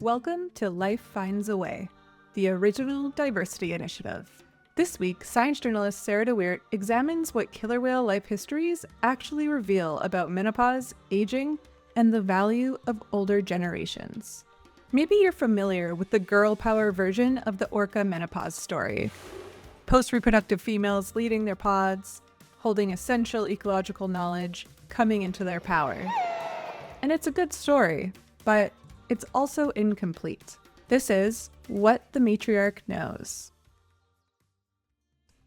Welcome to Life Finds a Way, the original diversity initiative. This week, science journalist Sarah DeWeerdt examines what killer whale life histories actually reveal about menopause, aging, and the value of older generations. Maybe you're familiar with the girl power version of the orca menopause story. Post-reproductive females leading their pods, holding essential ecological knowledge, coming into their power. And it's a good story, but it's also incomplete. This is What the Matriarch Knows.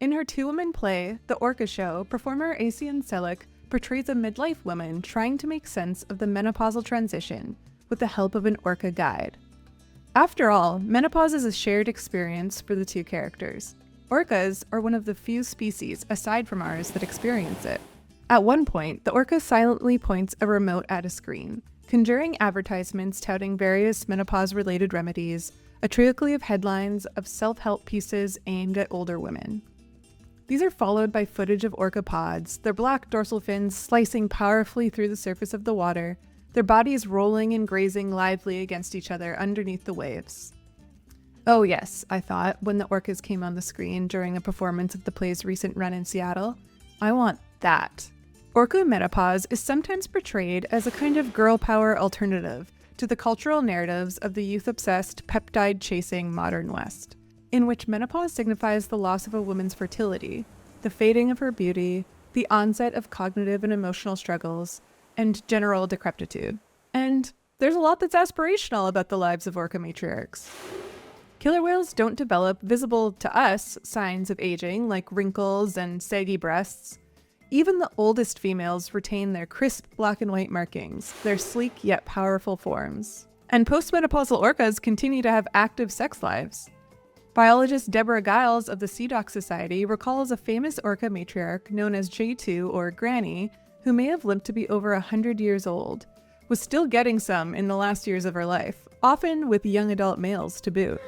In her two-woman play, The Orca Show, performer Asian Selick portrays a midlife woman trying to make sense of the menopausal transition with the help of an orca guide. After all, menopause is a shared experience for the two characters. Orcas are one of the few species, aside from ours, that experience it. At one point, the orca silently points a remote at a screen, conjuring advertisements touting various menopause-related remedies, a trilogy of headlines of self-help pieces aimed at older women. These are followed by footage of orca pods, their black dorsal fins slicing powerfully through the surface of the water, their bodies rolling and grazing lithely against each other underneath the waves. Oh yes, I thought, when the orcas came on the screen during a performance of the play's recent run in Seattle. I want that. Orca menopause is sometimes portrayed as a kind of girl power alternative to the cultural narratives of the youth-obsessed, peptide-chasing modern West, in which menopause signifies the loss of a woman's fertility, the fading of her beauty, the onset of cognitive and emotional struggles, and general decrepitude. And there's a lot that's aspirational about the lives of orca matriarchs. Killer whales don't develop visible to us signs of aging like wrinkles and saggy breasts. Even the oldest females retain their crisp black and white markings, their sleek yet powerful forms. And postmenopausal orcas continue to have active sex lives. Biologist Deborah Giles of the Sea Dock Society recalls a famous orca matriarch known as J2 or Granny, who may have lived to be over 100 years old, was still getting some in the last years of her life, often with young adult males to boot.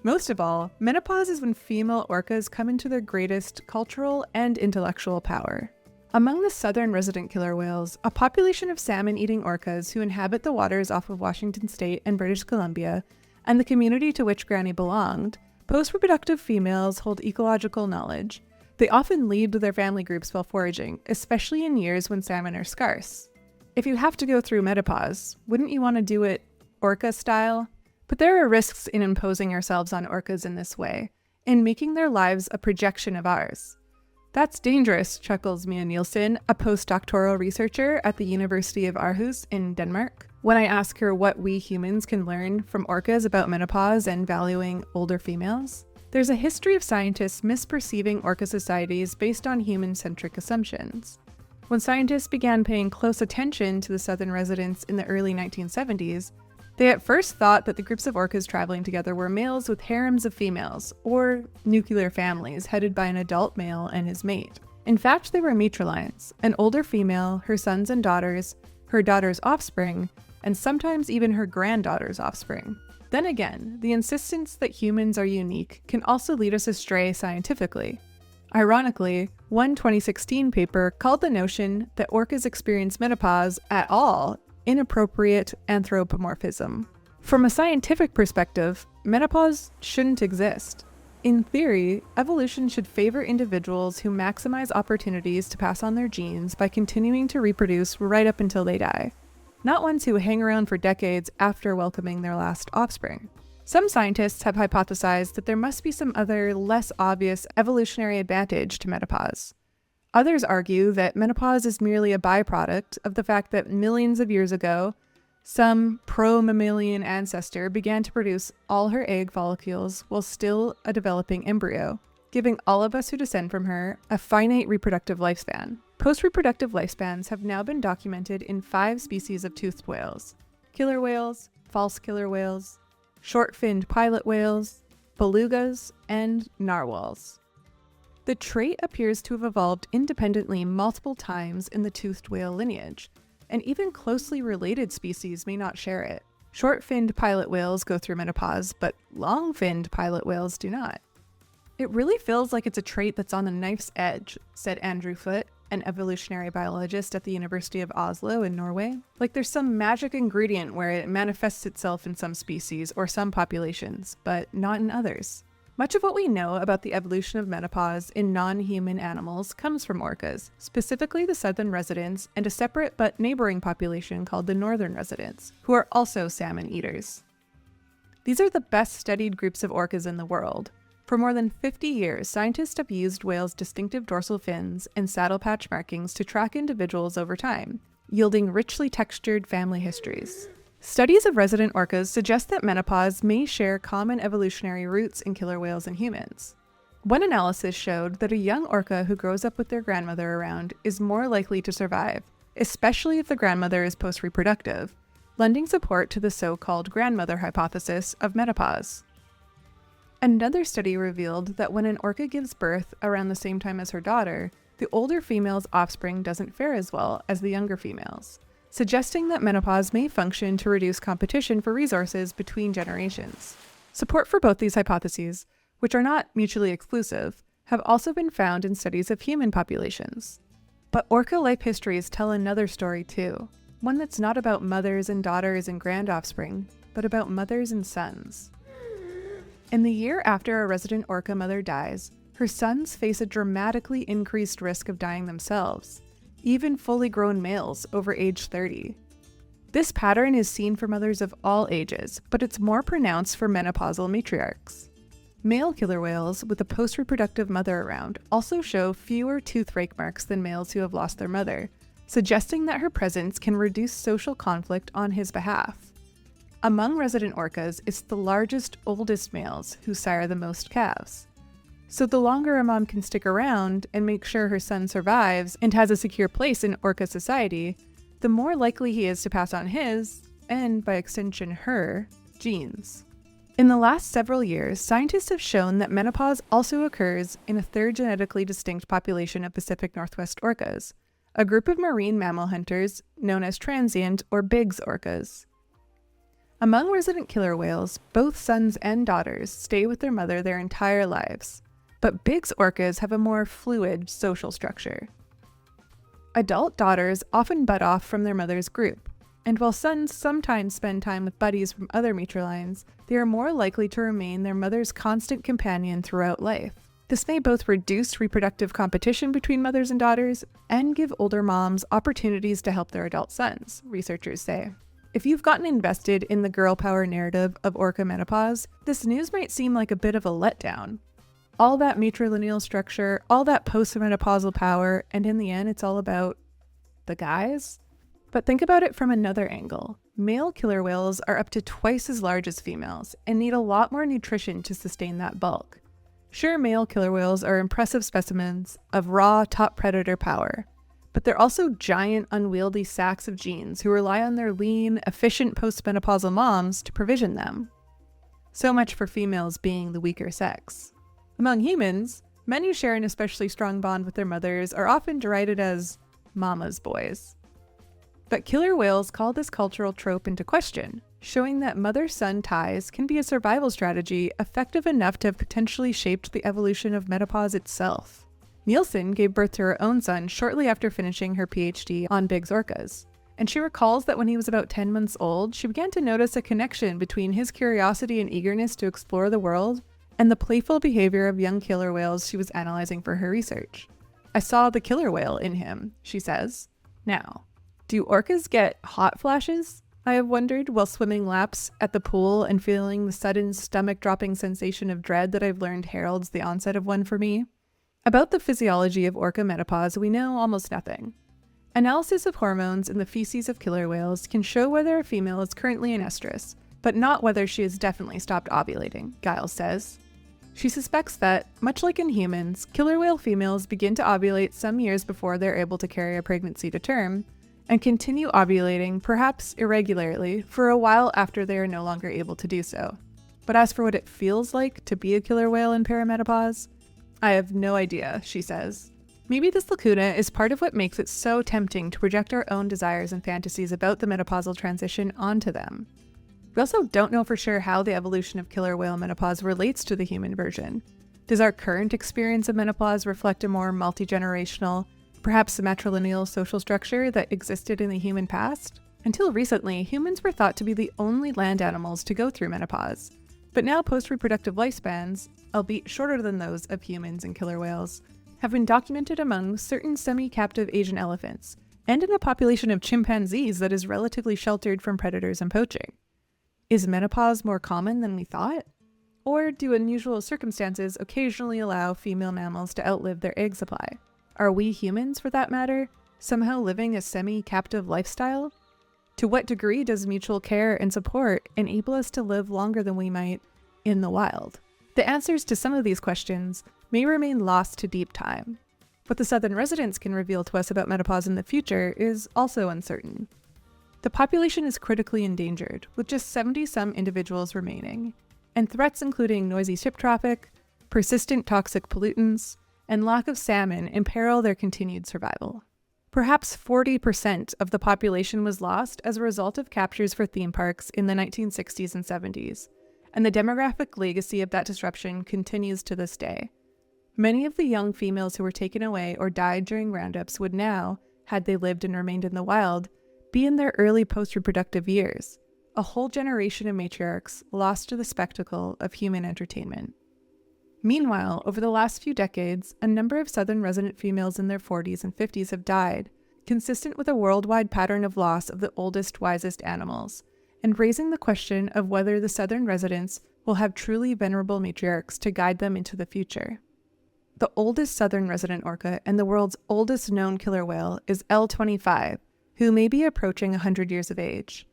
Most of all, menopause is when female orcas come into their greatest cultural and intellectual power. Among the southern resident killer whales, a population of salmon-eating orcas who inhabit the waters off of Washington State and British Columbia, and the community to which Granny belonged, post-reproductive females hold ecological knowledge. They often lead their family groups while foraging, especially in years when salmon are scarce. If you have to go through menopause, wouldn't you want to do it orca style? But there are risks in imposing ourselves on orcas in this way, in making their lives a projection of ours. That's dangerous, chuckles Mia Nielsen, a postdoctoral researcher at the University of Aarhus in Denmark, when I ask her what we humans can learn from orcas about menopause and valuing older females. There's a history of scientists misperceiving orca societies based on human-centric assumptions. When scientists began paying close attention to the southern residents in the early 1970s, they at first thought that the groups of orcas traveling together were males with harems of females, or nuclear families headed by an adult male and his mate. In fact, they were matrilines, an older female, her sons and daughters, her daughter's offspring, and sometimes even her granddaughter's offspring. Then again, the insistence that humans are unique can also lead us astray scientifically. Ironically, one 2016 paper called the notion that orcas experience menopause at all inappropriate anthropomorphism. From a scientific perspective, menopause shouldn't exist. In theory, evolution should favor individuals who maximize opportunities to pass on their genes by continuing to reproduce right up until they die, not ones who hang around for decades after welcoming their last offspring. Some scientists have hypothesized that there must be some other, less obvious evolutionary advantage to menopause. Others argue that menopause is merely a byproduct of the fact that millions of years ago, some pro-mammalian ancestor began to produce all her egg follicles while still a developing embryo, giving all of us who descend from her a finite reproductive lifespan. Post-reproductive lifespans have now been documented in 5 species of toothed whales: killer whales, false killer whales, short-finned pilot whales, belugas, and narwhals. The trait appears to have evolved independently multiple times in the toothed whale lineage, and even closely related species may not share it. Short-finned pilot whales go through menopause, but long-finned pilot whales do not. It really feels like it's a trait that's on the knife's edge, said Andrew Foote, an evolutionary biologist at the University of Oslo in Norway. Like there's some magic ingredient where it manifests itself in some species or some populations, but not in others. Much of what we know about the evolution of menopause in non-human animals comes from orcas, specifically the southern residents and a separate but neighboring population called the northern residents, who are also salmon eaters. These are the best studied groups of orcas in the world. For more than 50 years, scientists have used whales' distinctive dorsal fins and saddle patch markings to track individuals over time, yielding richly textured family histories. Studies of resident orcas suggest that menopause may share common evolutionary roots in killer whales and humans. One analysis showed that a young orca who grows up with their grandmother around is more likely to survive, especially if the grandmother is post-reproductive, lending support to the so-called grandmother hypothesis of menopause. Another study revealed that when an orca gives birth around the same time as her daughter, the older female's offspring doesn't fare as well as the younger females, suggesting that menopause may function to reduce competition for resources between generations. Support for both these hypotheses, which are not mutually exclusive, have also been found in studies of human populations. But orca life histories tell another story too, one that's not about mothers and daughters and grand offspring, but about mothers and sons. In the year after a resident orca mother dies, her sons face a dramatically increased risk of dying themselves, even fully grown males over age 30. This pattern is seen for mothers of all ages, but it's more pronounced for menopausal matriarchs. Male killer whales with a post-reproductive mother around also show fewer tooth rake marks than males who have lost their mother, suggesting that her presence can reduce social conflict on his behalf. Among resident orcas, it's the largest, oldest males who sire the most calves. So the longer a mom can stick around and make sure her son survives and has a secure place in orca society, the more likely he is to pass on his, and by extension her, genes. In the last several years, scientists have shown that menopause also occurs in a third genetically distinct population of Pacific Northwest orcas, a group of marine mammal hunters known as transient or Biggs orcas. Among resident killer whales, both sons and daughters stay with their mother their entire lives. But Biggs orcas have a more fluid social structure. Adult daughters often butt off from their mother's group, and while sons sometimes spend time with buddies from other matrilineals, they are more likely to remain their mother's constant companion throughout life. This may both reduce reproductive competition between mothers and daughters and give older moms opportunities to help their adult sons, researchers say. If you've gotten invested in the girl power narrative of orca menopause, this news might seem like a bit of a letdown. All that matrilineal structure, all that post-menopausal power, and in the end, it's all about the guys? But think about it from another angle. Male killer whales are up to twice as large as females and need a lot more nutrition to sustain that bulk. Sure, male killer whales are impressive specimens of raw top predator power, but they're also giant, unwieldy sacks of genes who rely on their lean, efficient post-menopausal moms to provision them. So much for females being the weaker sex. Among humans, men who share an especially strong bond with their mothers are often derided as mama's boys. But killer whales call this cultural trope into question, showing that mother-son ties can be a survival strategy effective enough to have potentially shaped the evolution of menopause itself. Nielsen gave birth to her own son shortly after finishing her PhD on Biggs orcas, and she recalls that when he was about 10 months old, she began to notice a connection between his curiosity and eagerness to explore the world and the playful behavior of young killer whales she was analyzing for her research. I saw the killer whale in him, she says. Now, do orcas get hot flashes? I have wondered while swimming laps at the pool and feeling the sudden stomach-dropping sensation of dread that I've learned heralds the onset of one for me. About the physiology of orca menopause, we know almost nothing. Analysis of hormones in the feces of killer whales can show whether a female is currently in estrus, but not whether she has definitely stopped ovulating, Giles says. She suspects that, much like in humans, killer whale females begin to ovulate some years before they're able to carry a pregnancy to term, and continue ovulating, perhaps irregularly, for a while after they are no longer able to do so. But as for what it feels like to be a killer whale in perimenopause, I have no idea, she says. Maybe this lacuna is part of what makes it so tempting to project our own desires and fantasies about the menopausal transition onto them. We also don't know for sure how the evolution of killer whale menopause relates to the human version. Does our current experience of menopause reflect a more multi-generational, Perhaps a matrilineal social structure that existed in the human past? Until recently, humans were thought to be the only land animals to go through menopause. But now post-reproductive lifespans, albeit shorter than those of humans and killer whales, have been documented among certain semi-captive Asian elephants, and in a population of chimpanzees that is relatively sheltered from predators and poaching. Is menopause more common than we thought? Or do unusual circumstances occasionally allow female mammals to outlive their egg supply? Are we humans, for that matter, somehow living a semi-captive lifestyle? To what degree does mutual care and support enable us to live longer than we might in the wild? The answers to some of these questions may remain lost to deep time. What the southern residents can reveal to us about menopause in the future is also uncertain. The population is critically endangered, with just 70-some individuals remaining, and threats including noisy ship traffic, persistent toxic pollutants, and lack of salmon imperil their continued survival. Perhaps 40% of the population was lost as a result of captures for theme parks in the 1960s and 70s, and the demographic legacy of that disruption continues to this day. Many of the young females who were taken away or died during roundups would now, had they lived and remained in the wild, be in their early post-reproductive years, a whole generation of matriarchs lost to the spectacle of human entertainment. Meanwhile, over the last few decades, a number of southern resident females in their 40s and 50s have died, consistent with a worldwide pattern of loss of the oldest, wisest animals, and raising the question of whether the southern residents will have truly venerable matriarchs to guide them into the future. The oldest southern resident orca and the world's oldest known killer whale is L25, who may be approaching 100 years of age.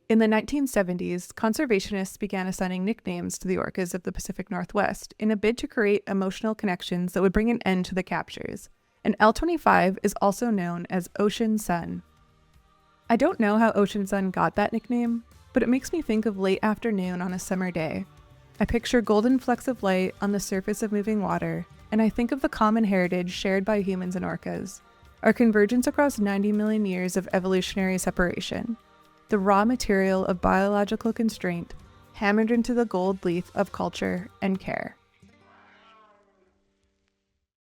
In the 1970s, conservationists began assigning nicknames to the orcas of the Pacific Northwest in a bid to create emotional connections that would bring an end to the captures, and L25 is also known as Ocean Sun. I don't know how Ocean Sun got that nickname, but it makes me think of late afternoon on a summer day. I picture golden flecks of light on the surface of moving water, and I think of the common heritage shared by humans and orcas, our convergence across 90 million years of evolutionary separation, the raw material of biological constraint hammered into the gold leaf of culture and care.